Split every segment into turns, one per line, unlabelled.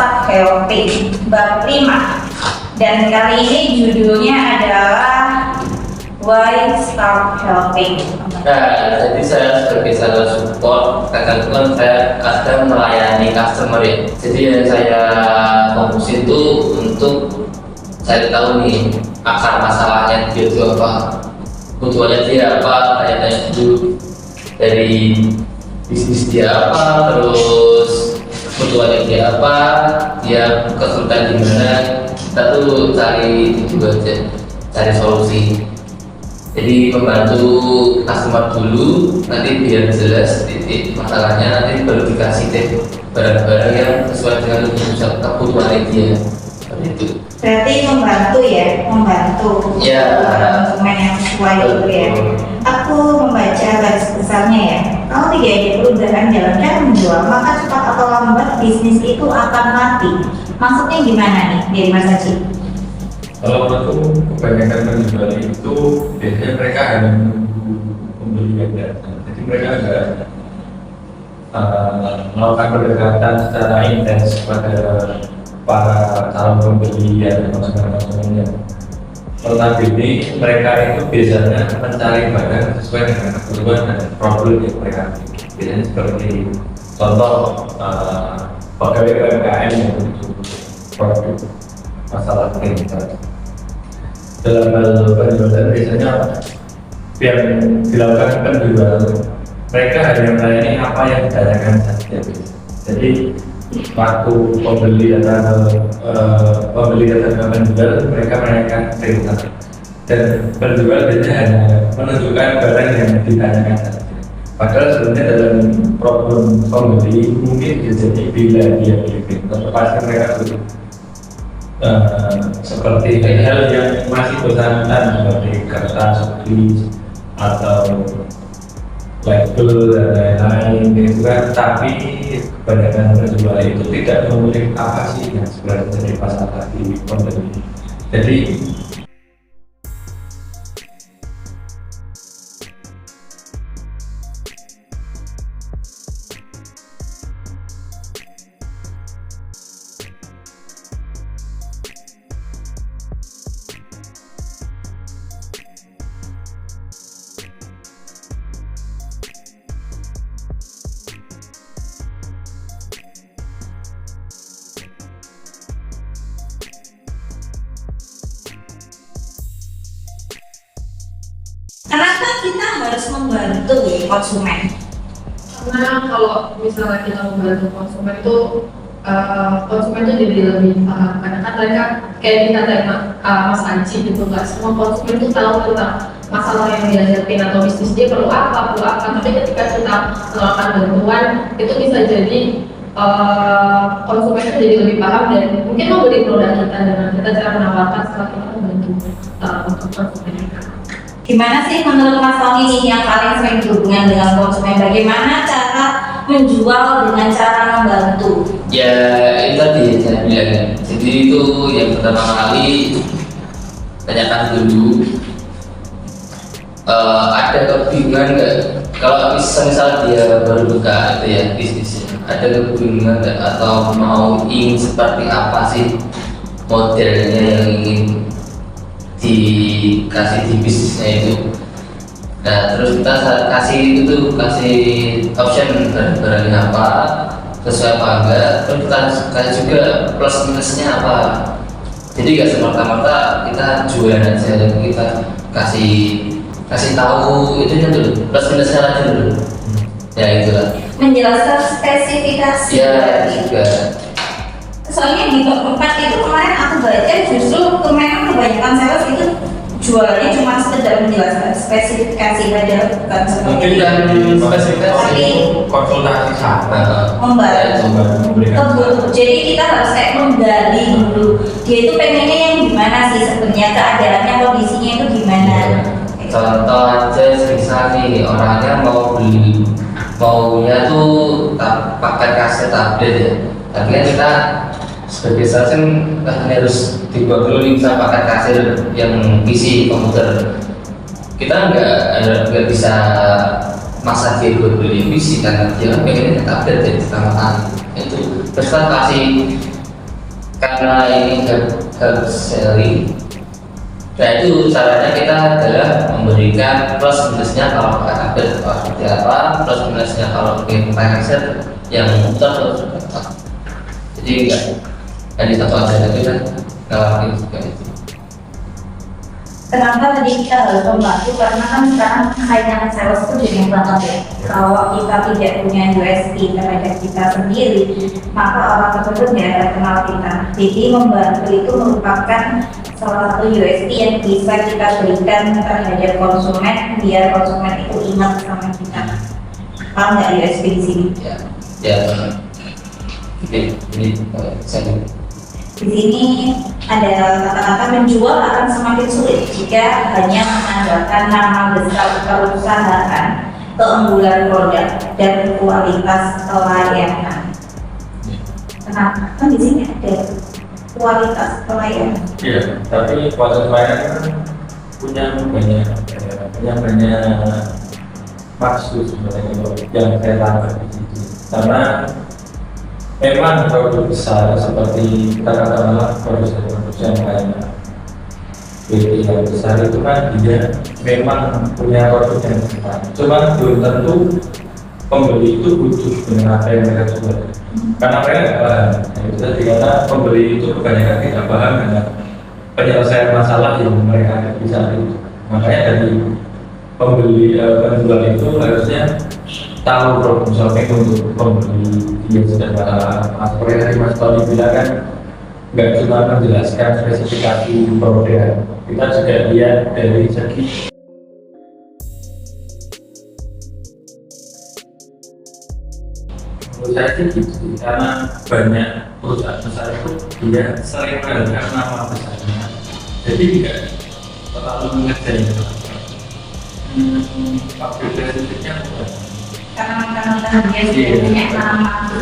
Start Helping bab 5. Dan kali ini judulnya adalah Why Start Helping.
Nah, jadi saya sebagai sales support, kadang-kadang saya kadang melayani customer ya. Jadi yang saya fokus itu untuk saya tahu nih akar masalahnya dia itu apa, kebutuhannya dia apa, tanya-tanya dulu dari bisnis dia apa, terus kebutuhannya dia apa, dia kesulitan di mana, kita tuh cari itu aja, cari solusi. Jadi membantu customer dulu, nanti biar jelas titik masalahnya, nanti baru dikasih deh barang-barang yang sesuai dengan kebutuhan dia. Seperti itu.
Berarti membantu ya,
Ya.
konsumen yang sesuai itu ya. Aku membaca garis besarnya ya. Kalau tidak ada perubahan dalam cara menjual, maka cepat atau lambat bisnis itu akan mati. Maksudnya gimana nih dari Mas Haji?
Kalau menurutku kebanyakan penjual itu biasanya mereka hanya menunggu pembeli yang datang. Jadi mereka agak melakukan pendekatan secara intens pada para calon pembeli dan konsumen-konsumennya. Notabene mereka itu biasanya mencari barang sesuai dengan kebutuhan dan problem yang mereka miliki. Biasanya seperti contoh pegawai UMKM yang butuh produk masalah perintilan. Dalam hal penjualan biasanya yang dilakukan penjual mereka hanya melayani apa yang ditanyakan saja. Jadi waktu pembeli datang ke penjual, mereka menanyakan perintah dan penjual biasanya hanya menunjukkan barang yang ditanyakan saja. Padahal sebenarnya dalam problem pembeli mungkin jadi bila dia beli printer pasti mereka butuh seperti hal yang masih bersangkutan seperti kertas, tulis atau label dan lain-lain gitu kan. Tapi kebanyakan penjual itu tidak memiliki apa sih yang sebenarnya jadi masalah di pembeli. Jadi
Kenapa kita harus membantu konsumen?
Karena kalau misalnya kita membantu konsumen itu konsumen itu jadi lebih paham. Karena kan mereka kayak kita dari Mas Anji gitu, nggak semua konsumen itu tahu tentang masalah yang dihadapin atau bisnis dia perlu apa. Tapi ketika kita melakukan bantuan itu bisa jadi konsumen itu jadi lebih paham dan mungkin mau beli produk kita dengan kita cara menawarkan setelah kita membantu untuk konsumen.
Gimana sih menurut Mas Tony nih yang paling sering berhubungan dengan konsumen? Bagaimana cara menjual dengan cara membantu?
Ya itu tadi saya bilang. Jadi itu yang pertama kali tanyakan dulu ada kebingungan nggak kalau misal dia baru buka itu ya bisnisnya, ada kebingungan nggak atau mau ingin seperti apa sih modelnya yang ingin dikasih di bisnisnya itu. Nah terus kita kasih option barangnya apa, sesuai apa enggak, terus kita kasih juga plus minusnya apa. Jadi nggak semerta-merta kita jualan aja, kita kasih tahu itu dulu, plus minusnya aja dulu. Ya itulah.
Menjelaskan spesifikasi.
Ya juga.
Soalnya di bab 4 itu kemarin aku baca justru memang kebanyakan sales itu jualnya cuma sekedar menjelaskan spesifikasi saja, bukan seperti
mungkin yang spesifikasi itu konsultasi sama
membantu. Jadi kita harus kayak menggali dulu dia itu pengennya yang gimana sih sebenarnya, keadaannya, kondisinya itu gimana.
Contoh aja misal nih orangnya mau beli maunya tuh pakai kaset update ya, tapi kan kita sebagai sales kan harus dibuat dulu bisa pakai kaset yang PC komputer. Kita nggak bisa masa dia buat beli PC karena dia kan pengennya update ya pertama kali itu. Terus kan karena ini harus selling. Nah itu caranya kita adalah memberikan plus minusnya kalau ada seperti apa, plus minusnya kalau bikin mindset yang muter terus tetap. Jadi enggak di satu aja kita ngelakuin juga itu.
Kenapa tadi kita harus membantu? Karena kan sekarang saingan sales itu banyak banget ya. Kalau kita tidak punya USP terhadap kita sendiri, maka orang tersebut tidak akan kenal kita. Jadi membantu itu merupakan salah satu USP yang bisa kita berikan terhadap konsumen biar konsumen itu ingat sama kita. Kalau nggak USP di sini?
Ya. Oke, ini saya.
Di sini ada kata-kata menjual akan semakin sulit jika hanya mengandalkan nama besar perusahaan, keunggulan produk dan kualitas pelayanan. Kenapa? Kan di sini ada kualitas pelayanan.
Iya, tapi kualitas pelayanan kan punya banyak maksud sebenarnya yang saya tangkap di situ. Karena memang produk besar seperti katakanlah produk yang lainnya, PT yang besar itu kan dia memang punya produk yang besar. Cuma belum tentu pembeli itu butuh dengan apa yang mereka jual. Karena mereka nggak paham. Itu tadi karena pembeli itu kebanyakan tidak paham dengan penyelesaian masalah yang mereka bisa itu. Makanya dari penjual itu harusnya tahu problem solving untuk pembeli. Dia sudah seperti tadi Mas Tony bilang kan, nggak cuma menjelaskan spesifikasi produk, kita juga lihat dari segi menurut saya sih gitu, karena banyak perusahaan besar itu dia sering menggunakan nama besarnya, jadi tidak terlalu mengerjain aplikasinya
Karena dia sudah punya nama,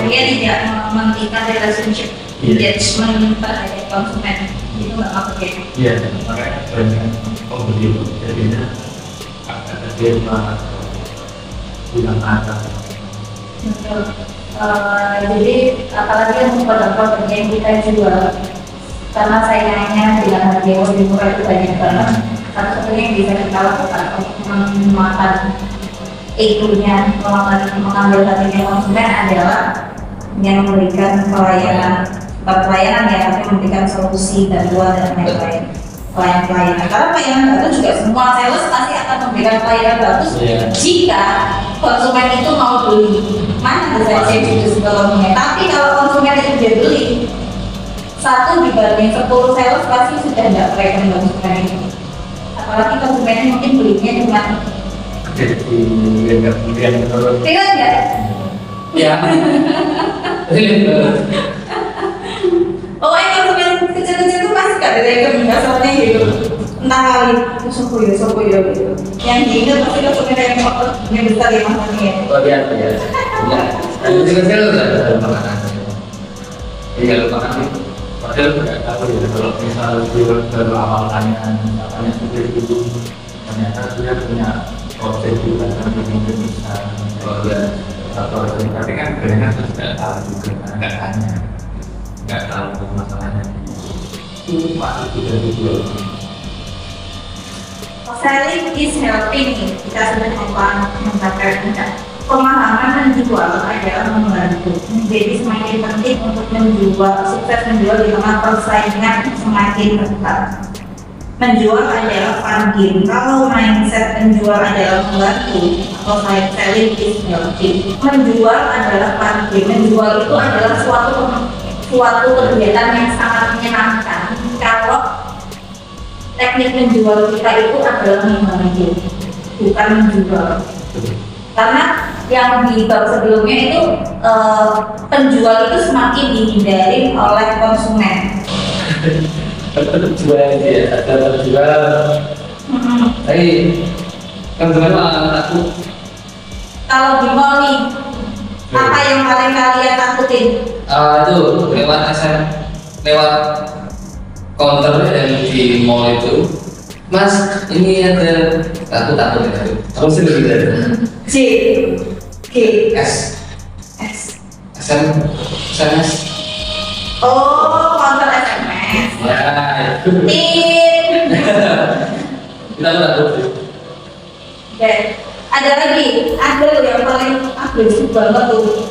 dia tidak mengikat relationship engagement terhadap konsumen, itu nggak apa ya?
Iya, makanya banyak pembeli itu jadinya ada tema bilang ada.
Betul. Jadi apalagi yang produk-produk yang kita jual, karena saingannya dengan harga yang lebih murah itu banyak banget. Satu-satunya yang bisa kita lakukan untuk memakan egonya, mengambil hatinya konsumen adalah yang memberikan pelayanan, bukan pelayanan ya, tapi memberikan solusi bantuan dan lain-lain. Pelayanan, karena pelayanan bagus juga semua sales pasti akan memberikan pelayanan bagus jika konsumen itu mau beli. Mana bisa saya itu sebelumnya, tapi kalau konsumen itu dia beli 1 dibanding 10 sales pasti sudah tidak pelayanan konsumen itu. Apalagi konsumennya mungkin belinya cuma
kemudian menurut
tinggal nggak?
Ya.
Pokoknya konsumen kecil-kecil itu pasti gak ada yang dasarnya gitu. Entah kali sopo ya gitu. Yang diingat pasti konsumen yang besar ya maksudnya.
Oh iya. Ya. Kecil-kecil ada makanan. Iya lupa kan.
padahal nggak tahu ya kalau misal dia baru awal tanya apanya seperti itu ternyata dia punya konsep juga kan mungkin bisa atau tapi kan kebanyakan tidak tahu juga karena nggak tahu masalahnya itu masuk juga dijual.
Selling is helping, kita sudah mengatakan pemahaman menjual adalah membantu. Jadi semakin penting untuk menjual, sukses menjual di tengah persaingan semakin ketat. Menjual adalah bargain. Kalau mindset menjual adalah membantu, atau selling is helping. Menjual adalah bargain. Menjual itu adalah suatu kegiatan yang sangat menyenangkan. Kalau teknik menjual kita itu adalah membantu, bukan menjual. Karena yang di bab sebelumnya itu penjual itu semakin dihindari oleh konsumen.
Jual ya, ada jual. Tapi konsumen malah takut.
Kalau di mall nih, apa yang paling kalian takutin?
Itu lewat counter yang di mall itu, Mas, ini ada takut ya. Kamu sih lebih dari
J, G,
S.
S.
SMS.
Oh, kontrol SMS.
Ya, itu.
Tit.
Kita nggak tahu.
Oke. Ada lagi, ada yang paling agresif banget tuh,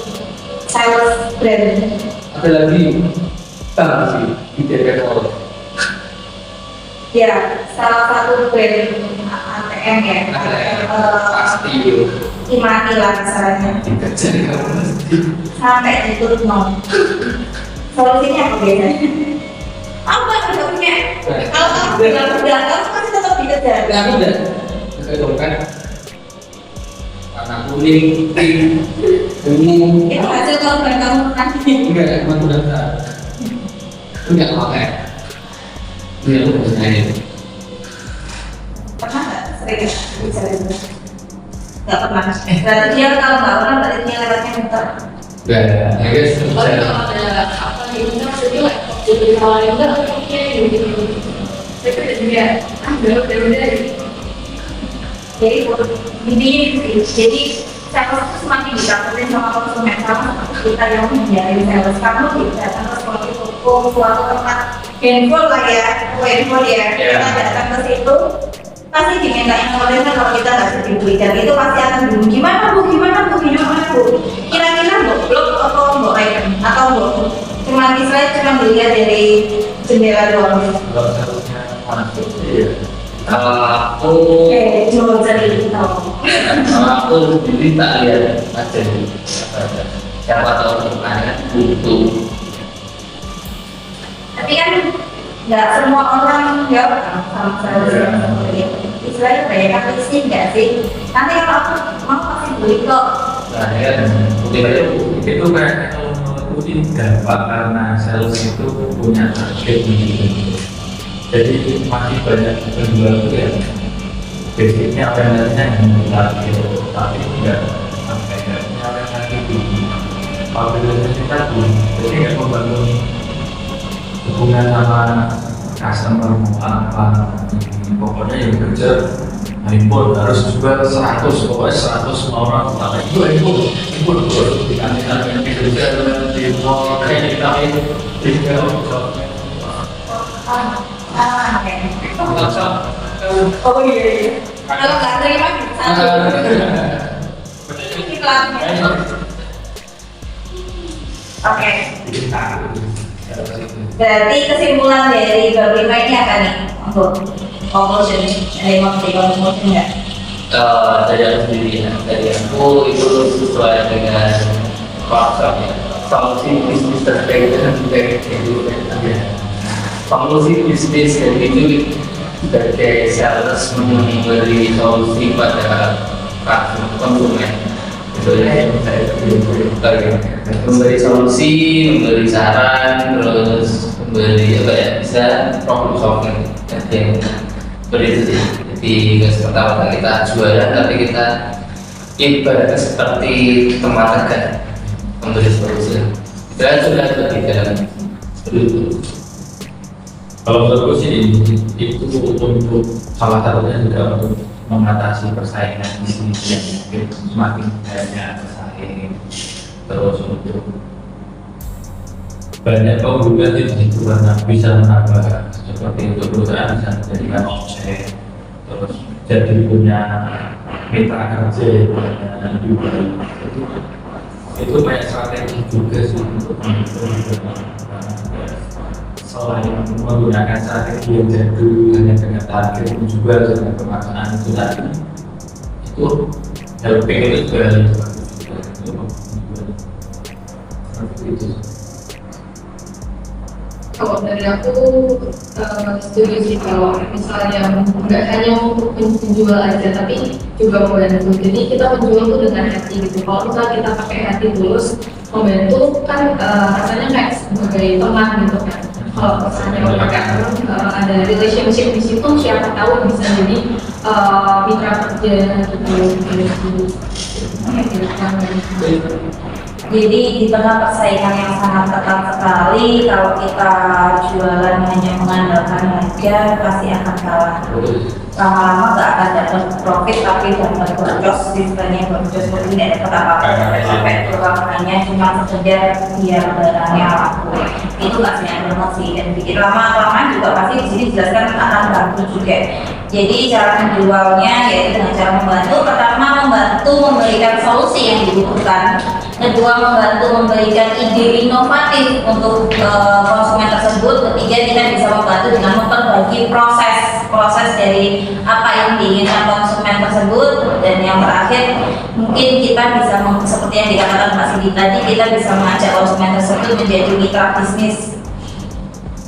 sales brand.
Ada lagi. Bank sih, tidak ada.
Ya, salah satu brand ATM ya.
Pasti.
Imani lah caranya.
Dikejar kamu pasti.
Sampai ditutup nol. Solusinya apa biasanya? Apa nggak punya? Kalau kamu bilang udah, kamu pasti tetap dikejar.
Nggak udah. Kedokan. Warna kuning, pink, ungu.
Itu hasil kalau kamu nanti.
Enggak, emang udah tak. Itu nggak pakai. Ini aku harus nanya.
Pernah nggak sering bicara itu? Nggak pernah. Berarti dia kalau nggak pernah berarti dia lewatnya muter.
Enggak, ya guys.
Oh, kalau ada apa gitu, maksudnya jadi tawarin enggak, oke gitu. Tapi udah juga, udah gitu.
Jadi ini jadi sales itu semakin ditakutin sama konsumen sama kita yang menjadi sales kamu tidak datang ke suatu tempat handphone lah ya, handphone ya. Kita datang ke situ pasti diminta informasi kalau kita nggak setuju dan itu pasti akan bingung gimana bu, kira-kira bu blok atau bu item atau bu cuma misalnya cuma melihat dari jendela doang.
Kalau seharusnya masuk ya.
Kalau aku,
Jual cerita.
kalau aku sendiri tak lihat aja nih. Siapa tahu depannya butuh.
Tapi kan nggak semua orang jawab sama saya istilahnya banyak listrik nggak sih? Nanti kalau aku mau pasti beli kok.
Nah, ya kan, bukti aja bu.
Itu kayak kalau menurutku ini dampak karena sales itu punya target gitu. Jadi masih banyak penjual itu ya basicnya orientasinya yang target tapi tidak sampai punya orientasi di organisasi tadi. Jadi nggak membangun hubungan sama customer mau apa. Pokoknya yang kerja handphone harus jual 100, pokoknya 100 orang tak itu handphone di kantin yang kerja di mall kayak di
Oh iya. Kalau nggak terima satu. Iklannya. Oke. Berarti kesimpulan dari bab 5 ini apa nih untuk conclusion? Ada yang mau di conclusion nggak?
Dari aku sendiri ya, dari aku itu sesuai dengan konsepnya. Solusi bisnis terbaik dan terbaik itu solusi bisnis dan itu sebagai sales memberi solusi pada konsumen. Itu ya saya memberi solusi, memberi saran, terus memberi apa ya bisa problem solving yang seperti itu sih. Jadi nggak seperti kita jualan tapi kita ibaratnya seperti teman dekat memberi solusi. Kita sudah di dalam seperti itu.
Kalau menurutku sih itu untuk salah satunya juga untuk mengatasi persaingan bisnis yang mungkin semakin banyak bersaing, terus untuk banyak keunggulan itu karena bisa menambah seperti untuk perusahaan bisa menjadikan omset, terus jadi punya mitra kerja yang banyak juga. Itu banyak strategi juga sih untuk selain menggunakan strategi yang jadul hanya dengan target juga dengan pemaknaan itu tadi itu helping itu juga itu.
Kalau dari aku setuju sih kalau misalnya nggak hanya untuk menjual aja tapi juga membantu. Jadi kita menjual tuh dengan hati gitu. Kalau misalnya kita pakai hati tulus membantu kan rasanya kayak sebagai teman gitu kan. Kalau misalnya pakai ada relationship di situ siapa tahu bisa jadi mitra kerja gitu.
Jadi di tengah persaingan yang sangat ketat sekali, kalau kita jualan hanya mengandalkan harga pasti akan kalah. Lama-lama nggak akan dapat profit tapi dapat boncos, istilahnya boncos, mungkin tidak dapat apa-apa, sampai pulang hanya cuma sekedar biar barangnya laku. Itu nggak sebenarnya promosi, dan bikin lama-lama juga pasti di sini dijelaskan akan bantu juga. Jadi cara menjualnya yaitu dengan cara membantu, pertama membantu memberikan solusi yang dibutuhkan, kedua membantu memberikan ide inovatif untuk konsumen tersebut, ketiga kita bisa membantu dengan memperbagi proses dari apa yang diinginkan konsumen tersebut, dan yang terakhir mungkin kita bisa seperti yang dikatakan Pak Sidi tadi, kita bisa mengajak konsumen tersebut menjadi mitra bisnis.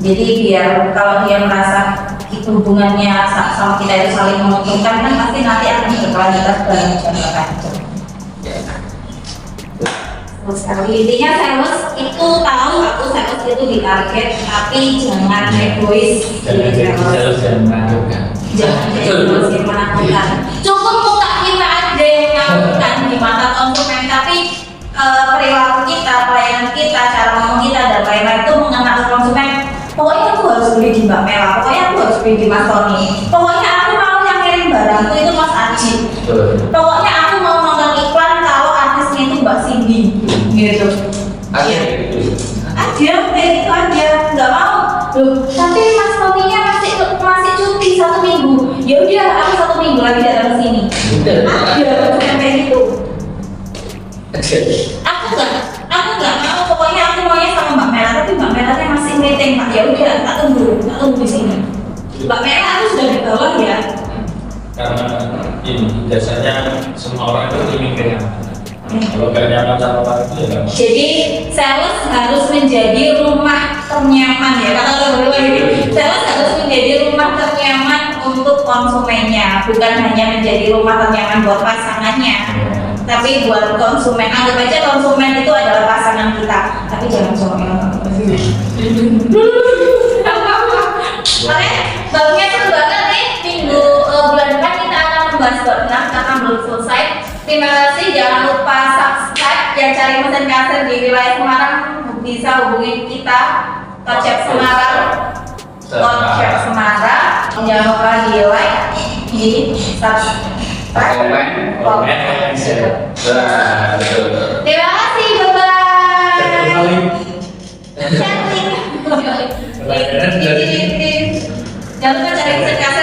Jadi biar kalau dia merasa hubungannya sama kita itu saling menguntungkan, kan pasti nanti akan berkelanjutan dalam jangka panjang. Terus intinya sales itu tahu aku sales itu di target, tapi jangan egois.
Jangan egois, jangan menakutkan.
Jangan egois yang menakutkan. Cukup muka kita aja yang menakutkan di mata konsumen, tapi perilaku kita, pelayanan kita, cara ngomong kita dan lain-lain itu mengenal konsumen. Pokoknya aku harus beli di Mbak Mela, pokoknya aku harus beli di Mas Tony, pokoknya aku mau yang kirim barangku itu Mas Aji, pokoknya aku mau nonton iklan kalau artisnya itu Mbak Cindy, gitu.
Ada
Aja kayak gitu aja, nggak mau. Loh, tapi Mas Tony-nya masih cuti 1 minggu. Ya udah, aku 1 minggu lagi datang ke sini. Ada kayak gitu. Aku nggak mau, pokoknya aku maunya sama Mbak Mela, tapi Mbak Melanya masih meeting Pak. Ya udah, tak tunggu di sini. Mbak Mela aku sudah di bawah ya.
Karena ini biasanya semua orang itu ingin kenyamanan. Kalau gak nyaman sama orang itu ya nggak mau.
Jadi sales harus menjadi rumah ternyaman ya, kata berdua ini. Sales harus menjadi rumah ternyaman untuk konsumennya, bukan hanya menjadi rumah ternyaman buat pasangannya, tapi buat konsumen. Anggap aja konsumen itu adalah pasangan kita, tapi jangan sombong. Makanya babnya seru banget nih. Bulan depan kita akan membahas bab 6 karena belum selesai. Terima kasih, jangan lupa subscribe. Yang cari mesin kaset di wilayah Semarang bisa hubungi kita, Kocek Semarang. Kocek Semarang. Jangan lupa di like, di subscribe, komen, share. Terima kasih, bye-bye. Chatting. Jangan lupa cari mesin kaset